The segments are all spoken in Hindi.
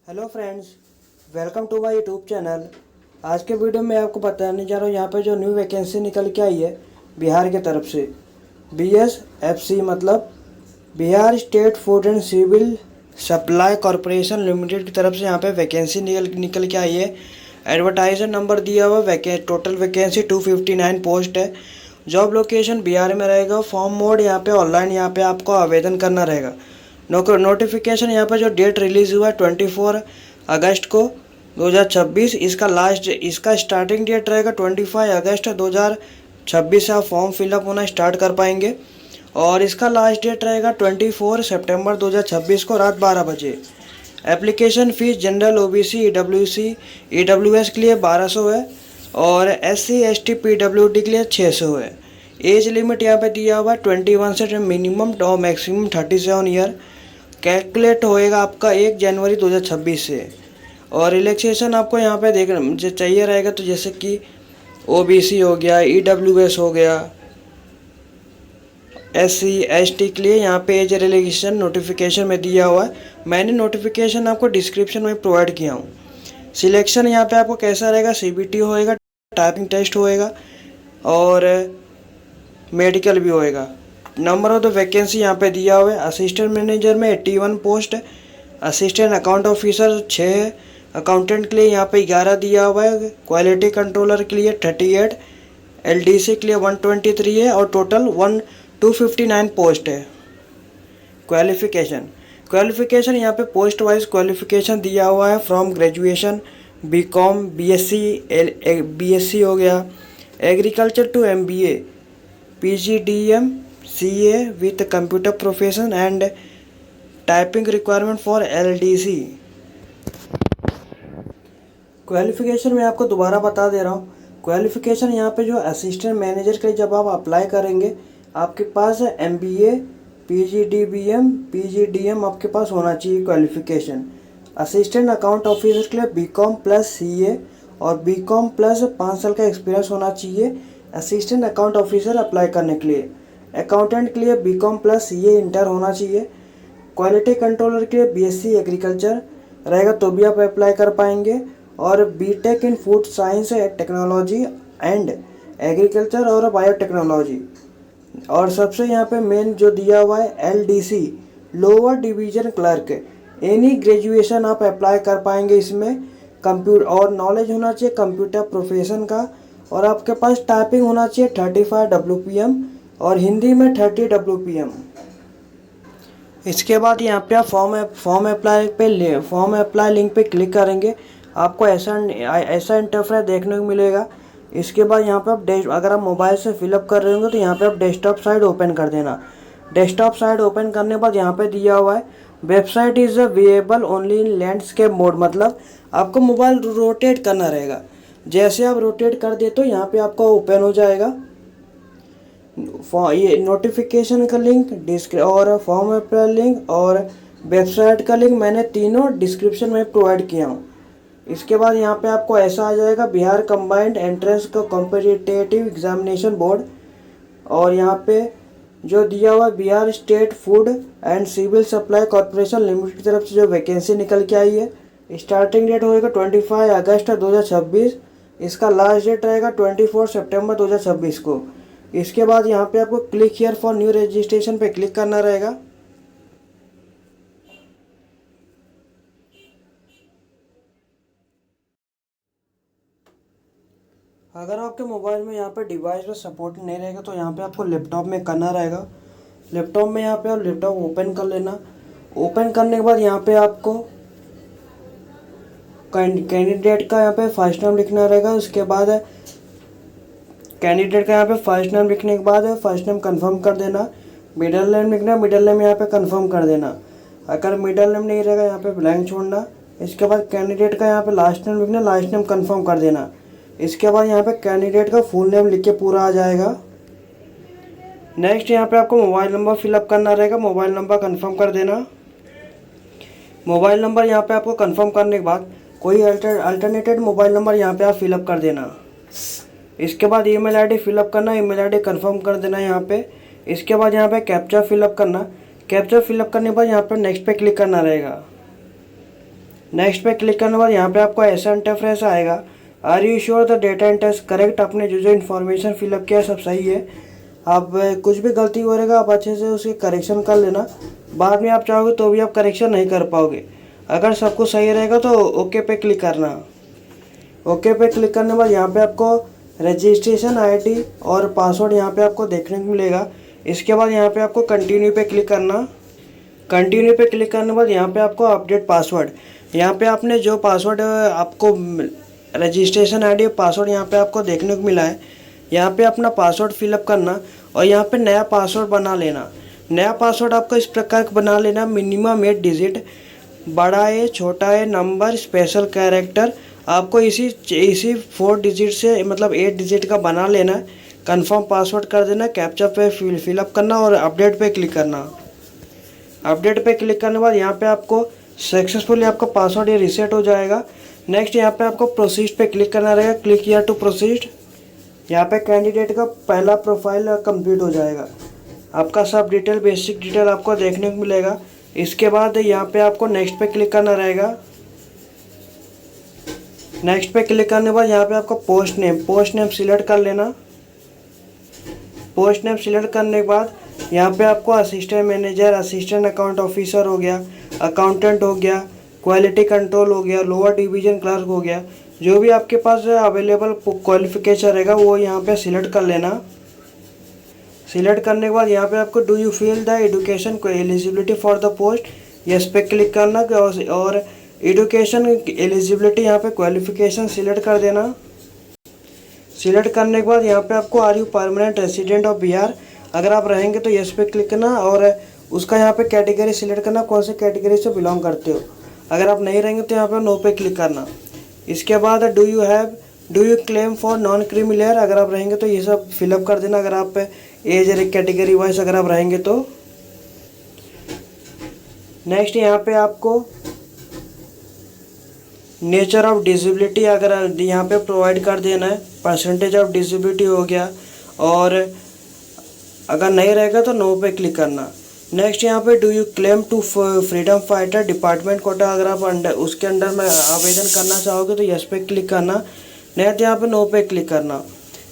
Hello friends, welcome to my YouTube channel. आज के वीडियो में आपको बताने जा रहा हूँ यहाँ पे जो न्यू वैकेंसी निकल के आई है बिहार की तरफ से। BSFC मतलब Bihar state food and civil supply corporation limited की तरफ से यहाँ पे वैकेंसी निकल के आई है। एडवर्टाइजर नंबर दिया हुआ टोटल वैकेंसी 259 पोस्ट है। जॉब लोकेशन बिहार में रहेगा। फॉर्म मोड यहाँ पे ऑनलाइन यहाँ पे आपको आवेदन करना रहेगा। नोटिफिकेशन यहाँ पर जो डेट रिलीज़ हुआ है 24 अगस्त को 2026। इसका स्टार्टिंग डेट रहेगा 25 अगस्त 2026 से आप फॉर्म फिलअप होना स्टार्ट कर पाएंगे। और इसका लास्ट डेट रहेगा 24 सितंबर 2026 को रात 12 बजे। Application fees general OBC EWS के लिए 1200 है और SC ST PWD के लिए 600 है। एज लिमिट यहाँ पे दिया हुआ है 21 से मिनिमम और मैक्सिमम 37 ईयर। कैलकुलेट होएगा आपका 1 जनवरी 2026 से। और रिलैक्सेशन आपको यहाँ पे देखना चाहिए रहेगा, तो जैसे कि OBC हो गया, EWS हो गया, SC ST के लिए यहाँ पे एज रिलैक्सेशन नोटिफिकेशन में दिया हुआ है। मैंने नोटिफिकेशन आपको डिस्क्रिप्शन में प्रोवाइड किया हूँ। सिलेक्शन यहाँ पे आपको कैसा रहेगा, CBT होएगा, टाइपिंग टेस्ट होएगा और मेडिकल भी होएगा। नंबर ऑफ द वैकेंसी यहाँ पे दिया हुआ है। असिस्टेंट मैनेजर में 81 पोस्ट है, असिस्टेंट अकाउंट ऑफिसर 6 है, अकाउंटेंट के लिए यहाँ पे 11 दिया हुआ है, क्वालिटी कंट्रोलर के लिए 38, LDC के लिए 123 है और टोटल 259 पोस्ट है। क्वालिफिकेशन यहाँ पे पोस्ट वाइज क्वालिफिकेशन दिया हुआ है। फ्रॉम ग्रेजुएशन BCom BSc हो गया, agriculture to MBA, PGDM CA with computer profession and typing requirement for LDC। Qualification मैं आपको दोबारा बता दे रहा हूँ। क्वालिफिकेशन यहाँ पे जो असिस्टेंट मैनेजर के लिए जब आप अप्लाई करेंगे, आपके पास MBA PGDM आपके पास होना चाहिए क्वालिफिकेशन। असिस्टेंट अकाउंट ऑफिसर के लिए BCom प्लस CA और BCom प्लस 5 साल का एक्सपीरियंस होना चाहिए असिस्टेंट अकाउंट ऑफिसर अप्लाई करने के लिए। अकाउंटेंट के लिए BCom प्लस CA इंटर होना चाहिए। क्वालिटी कंट्रोलर के लिए BSc एग्रीकल्चर रहेगा तो भी आप अप्लाई कर पाएंगे। और BTech in food science technology and agriculture और बायोटेक्नोलॉजी। और सबसे यहाँ पे मेन जो दिया हुआ है LDC lower division clerk. Any graduation आप अप्लाई कर पाएंगे इसमें। कंप्यूटर और नॉलेज होना चाहिए कंप्यूटर प्रोफेशन का। और आपके पास टाइपिंग होना चाहिए 35 WPM और हिंदी में 30 WPM। इसके बाद यहाँ पे आप फॉर्म अप्लाई लिंक पे क्लिक करेंगे, आपको ऐसा इंटरफेस देखने को मिलेगा। इसके बाद यहाँ पे आप अगर आप मोबाइल से फिलअप कर रहे होंगे तो यहाँ पे आप डेस्कटॉप साइड ओपन कर देना। डेस्कटॉप साइड ओपन करने के बाद यहाँ पे दिया हुआ है website is available only in landscape mode, मतलब आपको मोबाइल रोटेट करना रहेगा। जैसे आप रोटेट कर दे तो यहाँ पे आपको ओपन हो जाएगा ये नोटिफिकेशन का लिंक और फॉर्म अप्लाई लिंक और वेबसाइट का लिंक मैंने तीनों डिस्क्रिप्शन में प्रोवाइड किया हूँ। इसके बाद यहाँ पे आपको ऐसा आ जाएगा बिहार कंबाइंड एंट्रेंस का कॉम्पिटिटिव एग्जामिनेशन बोर्ड। और यहाँ पे जो दिया हुआ Bihar state food and civil supply corporation limited की तरफ से जो वैकेंसी निकल के आई है। स्टार्टिंग डेट होएगा 25 अगस्त 2026। इसका लास्ट डेट रहेगा 24 सितंबर 2026 को। इसके बाद यहाँ पे आपको click here for new registration पे क्लिक करना रहेगा। अगर आपके मोबाइल में यहाँ पे डिवाइस में सपोर्ट नहीं रहेगा तो यहाँ पे आपको लैपटॉप में करना रहेगा। लैपटॉप में यहाँ पे आप लैपटॉप ओपन कर लेना। ओपन करने के बाद यहाँ पे आपको कैंडिडेट का यहाँ पे फर्स्ट नाम लिखना रहेगा। उसके बाद कैंडिडेट का यहाँ पे फर्स्ट नेम लिखने के बाद फर्स्ट नेम कंफर्म कर देना। मिडिल नेम लिखना, मिडिल नेम यहाँ पे कंफर्म कर देना। अगर मिडिल नेम नहीं रहेगा यहाँ पे ब्लैंक छोड़ना। इसके बाद कैंडिडेट का यहाँ पे लास्ट नेम लिखना, लास्ट नेम कंफर्म कर देना। इसके बाद यहाँ पे कैंडिडेट का फुल नेम लिख के पूरा आ जाएगा। नेक्स्ट यहाँ पे आपको मोबाइल नंबर फिलअप करना रहेगा, मोबाइल नंबर कंफर्म कर देना। मोबाइल नंबर यहाँ पे आपको कंफर्म करने के बाद कोई अल्टरनेटेड मोबाइल नंबर यहाँ पे आप फिलअप कर देना। इसके बाद ईमेल आईडी फिलअप करना, ईमेल आईडी कंफर्म कर देना यहाँ पे। इसके बाद यहाँ पे कैप्चा फिलअप करना, कैप्चा फिलअप करने के बाद यहाँ पे नेक्स्ट पे क्लिक करना रहेगा। नेक्स्ट पे क्लिक करने के बाद यहाँ पे आपको ऐसा इंटरफेस आएगा। Are you sure the data enter correct, आपने जो इन्फॉर्मेशन फिलअप किया है सब सही है। आप कुछ भी गलती हो रहेगा आप अच्छे से उसकी करेक्शन कर लेना, बाद में आप चाहोगे तो भी आप करेक्शन नहीं कर पाओगे। अगर सब कुछ सही रहेगा तो ओके पे क्लिक करना। ओके पे क्लिक करने के बाद यहाँ पे आपको रजिस्ट्रेशन आईडी और पासवर्ड यहाँ पे आपको देखने को मिलेगा। इसके बाद यहाँ पे आपको कंटिन्यू पे क्लिक करना। कंटिन्यू पे क्लिक करने के बाद यहाँ पे आपको अपडेट पासवर्ड, यहाँ पे आपने जो पासवर्ड आपको रजिस्ट्रेशन आईडी पासवर्ड यहाँ पे आपको देखने को मिला है, यहाँ पे अपना पासवर्ड फिलअप करना और यहाँ पे नया पासवर्ड बना लेना। नया पासवर्ड आपको इस प्रकार का बना लेना, मिनिमम 8 डिजिट, बड़ा है छोटा है नंबर स्पेशल कैरेक्टर, आपको इसी 4 डिजिट से मतलब 8 डिजिट का बना लेना। कंफर्म पासवर्ड कर देना, कैप्चा पे फिलअप करना और अपडेट पे क्लिक करना। अपडेट पे क्लिक करने के बाद यहाँ पे आपको सक्सेसफुली आपका पासवर्ड ये रीसेट हो जाएगा। नेक्स्ट यहाँ पे आपको प्रोसीड पे क्लिक करना रहेगा, क्लिक हियर टू प्रोसीड। यहाँ पे कैंडिडेट का पहला प्रोफाइल कंप्लीट हो जाएगा, आपका सब डिटेल बेसिक डिटेल आपको देखने को मिलेगा। इसके बाद यहाँ पे आपको नेक्स्ट पे क्लिक करना रहेगा। नेक्स्ट पे क्लिक करने के बाद यहाँ पे आपको पोस्ट नेम सिलेक्ट कर लेना। पोस्ट नेम सिलेक्ट करने के बाद यहाँ पे आपको assistant manager, assistant account officer हो गया, अकाउंटेंट हो गया, क्वालिटी कंट्रोल हो गया, लोअर डिवीजन क्लर्क हो गया, जो भी आपके पास अवेलेबल क्वालिफिकेशन रहेगा वो यहाँ पे सिलेक्ट कर लेना। सिलेक्ट करने के बाद यहाँ पे आपको do you feel the education eligibility for the post, yes पे क्लिक करना और एजुकेशन एलिजिबिलिटी यहाँ पे क्वालिफिकेशन सिलेक्ट कर देना। सिलेक्ट करने के बाद यहाँ पे आपको are you permanent resident of Bihar, अगर आप रहेंगे तो यस पे क्लिक करना और उसका यहाँ पे कैटेगरी सिलेक्ट करना, कौन से कैटेगरी से बिलोंग करते हो। अगर आप नहीं रहेंगे तो यहाँ पे नो पे क्लिक करना। इसके बाद do you claim for non creamy layer, अगर आप रहेंगे तो ये सब फिलअप कर देना, अगर आप एज कैटेगरी वाइज अगर आप रहेंगे तो। नेक्स्ट यहाँ पे आपको नेचर ऑफ डिसेबिलिटी अगर यहाँ पे प्रोवाइड कर देना है, परसेंटेज ऑफ डिसेबिलिटी हो गया, और अगर नहीं रहेगा तो नो पे क्लिक करना। नेक्स्ट यहाँ पे do you claim to freedom fighter department quota, अगर आप उसके अंडर में आवेदन करना चाहोगे तो यस पे क्लिक करना, नहीं तो यहाँ पे नो पे क्लिक करना।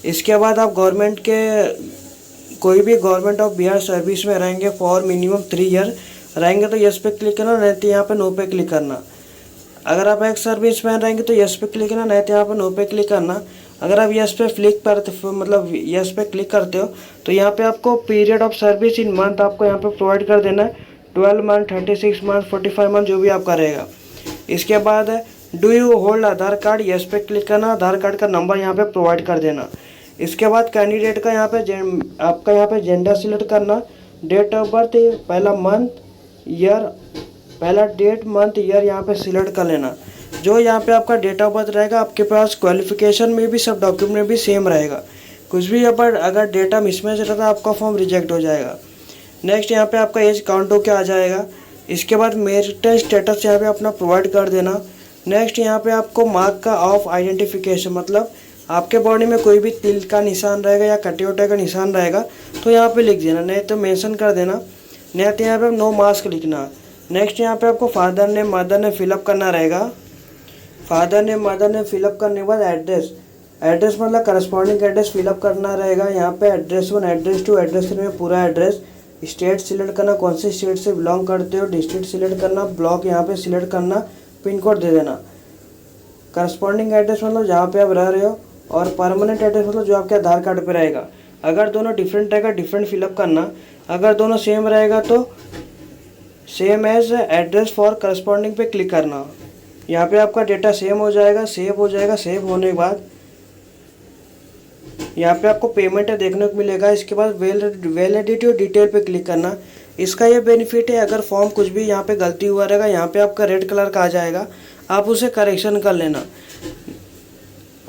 इसके बाद आप गवर्नमेंट के कोई भी गवर्नमेंट ऑफ बिहार सर्विस में रहेंगे फॉर मिनिमम 3 ईयर रहेंगे तो यस पे क्लिक करना, नहीं तो यहाँ पे नो पे क्लिक करना। अगर आप एक सर्विस मैन रहेंगे तो यस पे क्लिक करना, नहीं तो यहाँ पे नो पे क्लिक करना। अगर आप यस पे यस पे क्लिक करते हो तो यहाँ पे आपको period of service in month आपको यहाँ पे प्रोवाइड कर देना है, 12 मंथ, 36 मंथ, 45 मंथ जो भी आपका रहेगा। इसके बाद do you hold Aadhaar card, yes पे क्लिक करना, आधार कार्ड का नंबर यहाँ पे प्रोवाइड कर देना। इसके बाद कैंडिडेट का यहाँ पे आपका यहाँ पे जेंडर सिलेक्ट करना, डेट ऑफ बर्थ पहला मंथ ईयर, पहला डेट मंथ ईयर यहाँ पे सिलेक्ट कर लेना। जो यहाँ पे आपका डेट ऑफ बर्थ रहेगा आपके पास क्वालिफिकेशन में भी सब डॉक्यूमेंट में भी सेम रहेगा, कुछ भी अगर डेटा मिसमैच रहता है आपका फॉर्म रिजेक्ट हो जाएगा। नेक्स्ट यहाँ पे आपका एज काउंट होकर आ जाएगा। इसके बाद मैरिटल स्टेटस यहाँ पे अपना प्रोवाइड कर देना। नेक्स्ट यहाँ पे आपको मार्क का ऑफ आइडेंटिफिकेशन, मतलब आपके बॉडी में कोई भी तिल का निशान रहेगा या कटियोटा का निशान रहेगा तो यहाँ पे लिख देना, नहीं तो मेंशन कर देना, नहीं तो यहाँ पे नो मास्क लिखना। नेक्स्ट यहाँ पे आपको father name mother name fill up करना रहेगा। Father name mother name fill up करने के बाद एड्रेस मतलब करस्पॉन्डिंग एड्रेस फिलअप करना रहेगा। यहाँ पे एड्रेस 1, एड्रेस 2, एड्रेस 3 में पूरा एड्रेस, स्टेट सिलेक्ट करना, कौन से स्टेट से बिलोंग करते हो, डिस्ट्रिक्ट सिलेक्ट करना, ब्लॉक यहाँ पे सिलेक्ट करना, पिन कोड दे देना। करस्पॉन्डिंग एड्रेस मतलब जहाँ पे आप रह रहे हो, और परमानेंट एड्रेस मतलब जो आपके आधार कार्ड पे रहेगा। अगर दोनों डिफरेंट रहेगा डिफरेंट फिलअप करना, अगर दोनों सेम रहेगा तो same as address for corresponding पे क्लिक करना। यहाँ पे आपका डेटा सेम हो जाएगा, सेव हो जाएगा। सेव होने के बाद यहाँ पे आपको पेमेंट देखने को मिलेगा। इसके बाद वैलिडिटी और डिटेल पे क्लिक करना। इसका ये बेनिफिट है, अगर फॉर्म कुछ भी यहाँ पे गलती हुआ रहेगा यहाँ पे आपका रेड कलर का आ जाएगा, आप उसे करेक्शन कर लेना।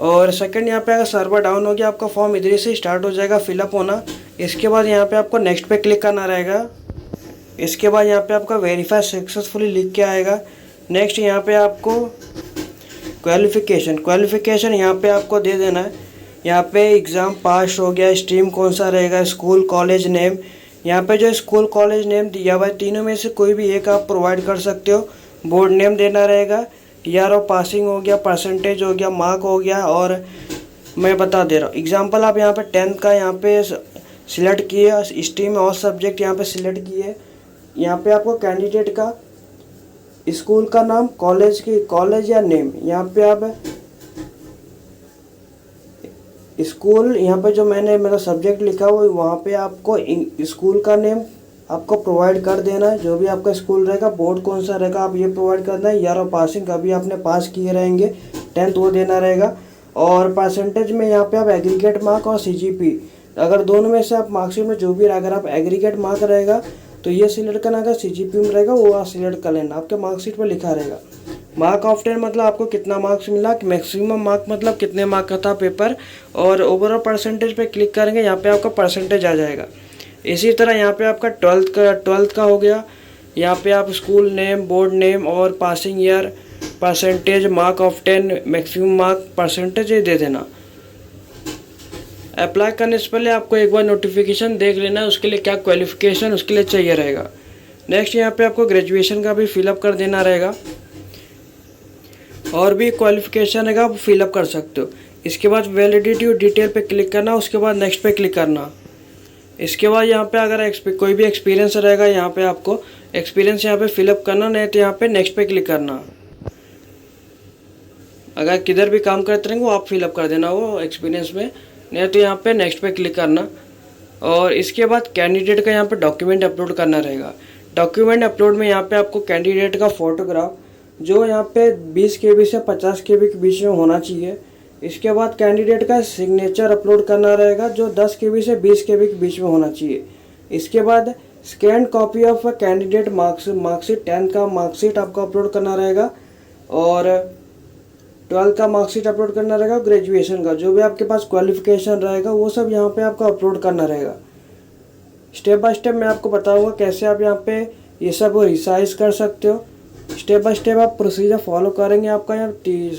और सेकंड यहाँ पे अगर सर्वर डाउन हो गया आपका फॉर्म इधर से स्टार्ट हो जाएगा फिलअप होना। इसके बाद यहाँ पे आपको नेक्स्ट पे क्लिक करना रहेगा। इसके बाद यहाँ पे आपका वेरीफाई सक्सेसफुली लिख के आएगा। नेक्स्ट यहाँ पे आपको क्वालिफिकेशन यहाँ पे आपको दे देना है। यहाँ पे एग्ज़ाम पास हो गया, स्ट्रीम कौन सा रहेगा, स्कूल कॉलेज नेम, यहाँ पे जो स्कूल कॉलेज नेम दिया हुआ है तीनों में से कोई भी एक आप प्रोवाइड कर सकते हो। बोर्ड नेम देना रहेगा, ईयर ऑफ पासिंग हो गया, परसेंटेज हो गया, मार्क हो गया। और मैं बता दे रहा हूँ एग्जांपल, आप यहाँ पे 10th का यहाँ पे सिलेक्ट किए, स्ट्रीम और सब्जेक्ट यहाँ पे सिलेक्ट किए। यहाँ पे आपको कैंडिडेट का स्कूल का नाम, कॉलेज या नेम, यहाँ पे आप स्कूल, यहाँ पे जो मैंने मेरा सब्जेक्ट लिखा हुआ है वहाँ पे आपको स्कूल का नेम आपको प्रोवाइड कर देना है। जो भी आपका स्कूल रहेगा, बोर्ड कौन सा रहेगा, आप ये प्रोवाइड करना है। ईयर ऑफ पासिंग, कभी आपने पास किए रहेंगे 10th, वो देना रहेगा। और परसेंटेज में यहाँ पे आप एग्रीगेट मार्क और सीजीपी, अगर दोनों में से आप मार्कशीट में जो भी, अगर आप एग्रीगेट मार्क रहेगा तो ये सिलेक्ट करना, अगर सीजीपी में रहेगा वो आप सिलेक्ट कर लेना, आपके मार्कशीट पर लिखा रहेगा। मार्क ऑफ 10 मतलब आपको कितना मार्क्स मिला, मैक्सिमम मार्क मतलब कितने मार्क का था पेपर। और ओवरऑल परसेंटेज पे क्लिक करेंगे, यहाँ पे आपका परसेंटेज आ जाएगा। इसी तरह यहाँ पे आपका 12th का हो गया। यहाँ पे आप स्कूल नेम, बोर्ड नेम और passing year, percentage, mark of 10, maximum mark, percentage ये दे देना। अप्लाई करने से पहले आपको एक बार नोटिफिकेशन देख लेना है, उसके लिए क्या क्वालिफिकेशन उसके लिए चाहिए रहेगा। नेक्स्ट यहाँ पे आपको ग्रेजुएशन का भी फिलअप कर देना रहेगा, और भी क्वालिफिकेशन रहेगा आप फिलअप कर सकते हो। इसके बाद वैलिडिटी और डिटेल पे क्लिक करना, उसके बाद नेक्स्ट पे क्लिक करना। इसके बाद यहाँ पे अगर कोई भी एक्सपीरियंस रहेगा, यहाँ पे आपको एक्सपीरियंस यहाँ पे फिलअप करना, नहीं तो यहाँ पे नेक्स्ट पे क्लिक करना। अगर किधर भी काम करते रहेंगे वो आप फिलअप कर देना वो एक्सपीरियंस में, नहीं तो यहाँ पे नेक्स्ट पे क्लिक करना। और इसके बाद कैंडिडेट का यहाँ पे डॉक्यूमेंट अपलोड करना रहेगा। डॉक्यूमेंट अपलोड में यहाँ पे आपको कैंडिडेट का फ़ोटोग्राफ, जो यहाँ पे 20 KB से 50 KB के बीच में होना चाहिए। इसके बाद कैंडिडेट का सिग्नेचर अपलोड करना रहेगा, जो 10 KB से 20 KB के बीच में होना चाहिए। इसके बाद scan copy of candidate marksheet, 10th का मार्कशीट आपको अपलोड करना रहेगा, और 12th का मार्कशीट अपलोड करना रहेगा। ग्रेजुएशन का जो भी आपके पास क्वालिफिकेशन रहेगा वो सब यहाँ पे आपको अपलोड करना रहेगा। स्टेप बाय स्टेप मैं आपको बताऊंगा कैसे आप यहाँ पे ये सब रिसाइज कर सकते हो। स्टेप बाय स्टेप आप प्रोसीजर फॉलो करेंगे, आपका यहाँ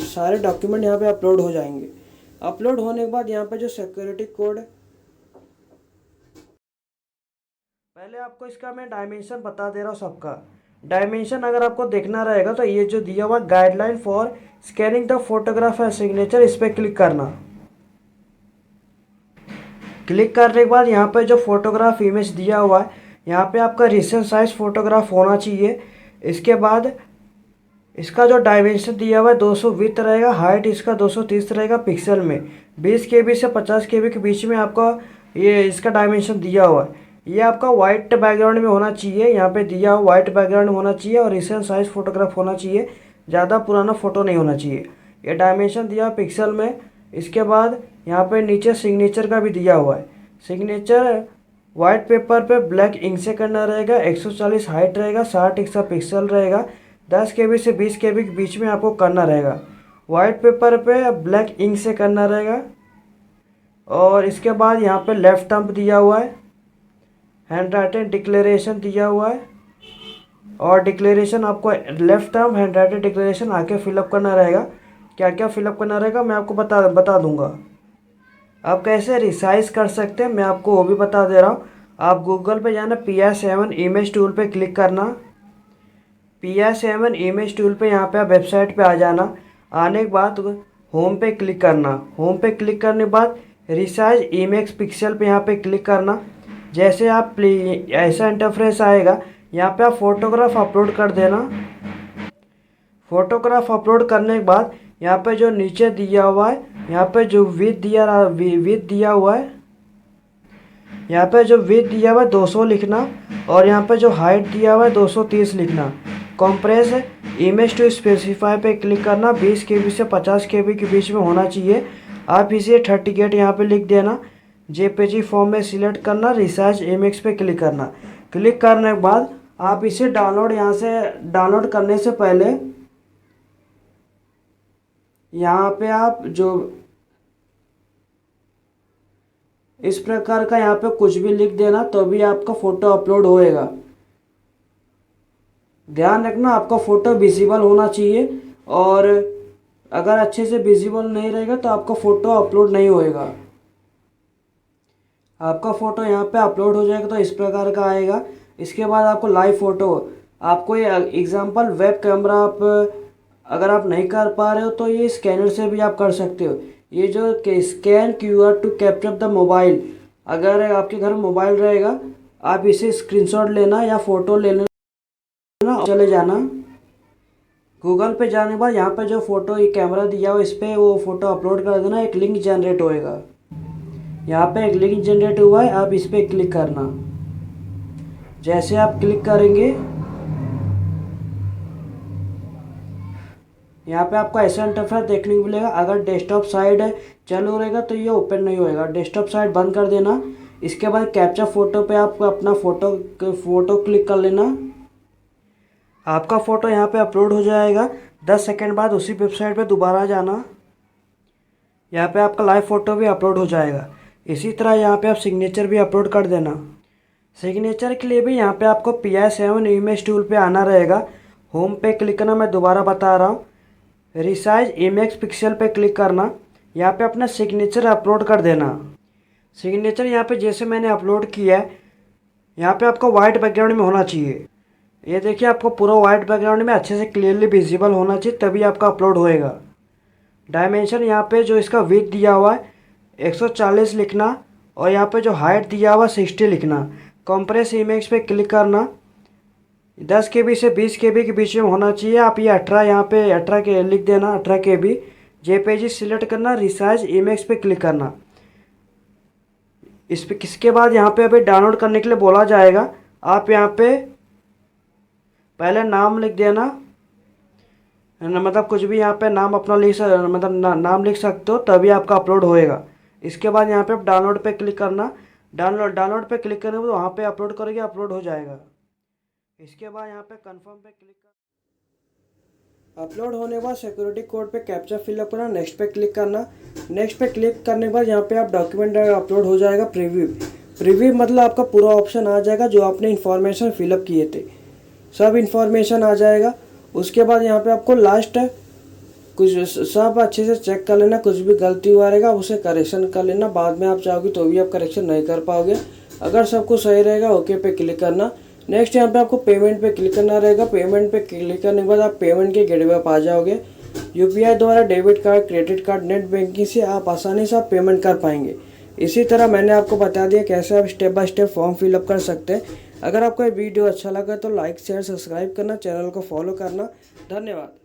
सारे डॉक्यूमेंट यहाँ पे अपलोड हो जाएंगे। अपलोड होने के बाद यहाँ पे जो सिक्योरिटी कोड, पहले आपको इसका मैं डायमेंशन बता दे रहा हूँ सबका। डायमेंशन अगर आपको देखना रहेगा तो ये जो दिया हुआ guideline for scanning the photograph and signature, इस पर क्लिक करना। क्लिक करने के बाद यहाँ पे जो फोटोग्राफ इमेज दिया हुआ है, यहाँ पे आपका रिसेंट साइज फोटोग्राफ होना चाहिए। इसके बाद इसका जो डायमेंशन दिया हुआ है 200 विड्थ रहेगा, हाइट इसका 230 रहेगा पिक्सल में। 20 KB से 50 KB के बीच में आपका ये इसका डायमेंशन दिया हुआ है। ये आपका वाइट बैकग्राउंड में होना चाहिए, यहाँ पे दिया हुआ वाइट बैकग्राउंड में होना चाहिए, और रिसेंट साइज फोटोग्राफ होना चाहिए, ज़्यादा पुराना फ़ोटो नहीं होना चाहिए। ये डायमेंशन दिया हुआ पिक्सल में। इसके बाद यहाँ पे नीचे सिग्नेचर का भी दिया हुआ है। सिग्नेचर वाइट पेपर पे ब्लैक इंक से करना रहेगा, 140 हाइट रहेगा, 60 इसका पिक्सल रहेगा, 10 KB से 20 KB के बीच में आपको करना रहेगा। वाइट पेपर पे ब्लैक इंक से करना रहेगा। और इसके बाद यहाँ पे लेफ्ट थंब दिया हुआ है, हैंड राइटिंग डिक्लेरेशन दिया हुआ है, और डिक्लेरेशन आपको left thumb hand writing declaration आके फिलअप करना रहेगा। क्या क्या फिलअप करना रहेगा मैं आपको बता दूंगा। आप कैसे रिसाइज कर सकते हैं मैं आपको वो भी बता दे रहा हूँ। आप गूगल पे जाना, PS7 इमेज टूल पे क्लिक करना। PS7 इमेज टूल पे यहाँ पे आप वेबसाइट पे आ जाना। आने के बाद होम पे क्लिक करना। होम पे क्लिक करने के बाद रिसाइज इमेज पिक्सल पे यहाँ पे क्लिक करना। जैसे आप ऐसा इंटरफेस आएगा, यहाँ पे आप फोटोग्राफ अपलोड कर देना। फोटोग्राफ अपलोड करने के बाद यहाँ पे जो नीचे दिया हुआ है, यहाँ पे जो विड्थ दिया हुआ है, यहाँ पे जो विड्थ दिया हुआ है 200 लिखना, और यहाँ पे जो हाइट दिया हुआ है 230 लिखना। कंप्रेस इमेज टू स्पेसिफाई पे क्लिक करना। 20 KB से 50 KB के बीच में होना चाहिए। आप इसे 38 यहाँ पे लिख देना। JPG फॉर्म में सिलेक्ट करना, रिसाइज इमेज पे क्लिक करना। क्लिक करने के बाद आप इसे डाउनलोड, यहाँ से डाउनलोड करने से पहले यहाँ पे आप जो इस प्रकार का यहाँ पे कुछ भी लिख देना, तो भी आपका फ़ोटो अपलोड होएगा। ध्यान रखना आपका फ़ोटो विजिबल होना चाहिए, और अगर अच्छे से विजिबल नहीं रहेगा तो आपका फ़ोटो अपलोड नहीं होएगा। आपका फ़ोटो यहाँ पे अपलोड हो जाएगा तो इस प्रकार का आएगा। इसके बाद आपको लाइव फ़ोटो, आपको ये एग्जांपल वेब कैमरा आप अगर आप नहीं कर पा रहे हो तो ये स्कैनर से भी आप कर सकते हो। ये जो scan QR to capture the mobile, अगर आपके घर में मोबाइल रहेगा आप इसे स्क्रीनशॉट लेना या फ़ोटो ले लेना, चले जाना गूगल पे। जाने के बाद यहाँ पे जो फ़ोटो ये कैमरा दिया हो इस पर वो फ़ोटो अपलोड कर देना, एक लिंक जनरेट होएगा। यहाँ पे एक लिंक जनरेट हुआ है, आप इस पर क्लिक करना। जैसे आप क्लिक करेंगे यहाँ पे आपको ऐसा इंटरफेस देखने को मिलेगा। अगर डेस्कटॉप साइड चालू रहेगा तो ये ओपन नहीं होएगा, डेस्कटॉप साइड बंद कर देना। इसके बाद कैप्चर फ़ोटो पे आपको अपना फ़ोटो क्लिक कर लेना। आपका फ़ोटो यहाँ पे अपलोड हो जाएगा। 10 सेकंड बाद उसी वेबसाइट पे दोबारा जाना, यहाँ पे आपका लाइव फ़ोटो भी अपलोड हो जाएगा। इसी तरह यहाँ पे आप सिग्नेचर भी अपलोड कर देना। सिग्नेचर के लिए भी यहाँ पे आपको PI7 इमेज टूल पे आना रहेगा। होम पे क्लिक करना, मैं दोबारा बता रहा हूँ। रिसाइज इमेज पिक्सल पे क्लिक करना, यहाँ पे अपना सिग्नेचर अपलोड कर देना। सिग्नेचर यहाँ पे जैसे मैंने अपलोड किया है, यहाँ पे आपको वाइट बैकग्राउंड में होना चाहिए। ये देखिए आपको पूरा वाइट बैकग्राउंड में अच्छे से क्लियरली विजिबल होना चाहिए, तभी आपका अपलोड होएगा। डायमेंशन यहाँ पे जो इसका विड्थ दिया हुआ है 140 लिखना, और यहाँ पे जो हाइट दिया हुआ 60 लिखना। कंप्रेस इमेज पे क्लिक करना, 10 KB से 20 KB के बीच में होना चाहिए। आप ये 18 यहाँ पे 18 के लिख देना, 18 KB। JPG सिलेक्ट करना, रिसाइज इमेज पे क्लिक करना। इस पे किसके बाद यहाँ पे अभी डाउनलोड करने के लिए बोला जाएगा। आप यहाँ पे पहले नाम लिख देना, मतलब कुछ भी यहाँ पे नाम अपना नाम लिख सकते हो, तभी आपका अपलोड होएगा। इसके बाद यहाँ पे डाउनलोड पे क्लिक करना। डाउनलोड पे क्लिक करने के बाद वहाँ पे अपलोड करेंगे, अपलोड हो जाएगा। इसके बाद यहाँ पे कंफर्म पे क्लिक कर, अपलोड होने के बाद सिक्योरिटी कोड पे कैप्चा फिलअप करना, नेक्स्ट पे क्लिक करना। नेक्स्ट पे क्लिक करने के बाद यहाँ पे आप डॉक्यूमेंट अपलोड हो जाएगा। प्रीव्यू मतलब आपका पूरा ऑप्शन आ जाएगा, जो आपने इन्फॉर्मेशन फिलअप किए थे सब इन्फॉर्मेशन आ जाएगा। उसके बाद यहाँ पे आपको लास्ट कुछ सब अच्छे से चेक कर लेना, कुछ भी गलती हुआ रहेगा उसे करेक्शन कर लेना। बाद में आप चाहोगे तो भी आप करेक्शन नहीं कर पाओगे। अगर सब कुछ सही रहेगा ओके पे क्लिक करना। नेक्स्ट यहाँ पे आपको पेमेंट पे क्लिक करना रहेगा। पेमेंट पे क्लिक करने के बाद आप पेमेंट के गेटवे पर आ जाओगे। UPI द्वारा debit card, credit card, net banking से आप आसानी से आप पेमेंट कर पाएंगे। इसी तरह मैंने आपको बता दिया कैसे आप step by step form fill up कर सकते हैं। अगर आपको ये वीडियो अच्छा लगा तो लाइक शेयर सब्सक्राइब करना, चैनल को फॉलो करना। धन्यवाद।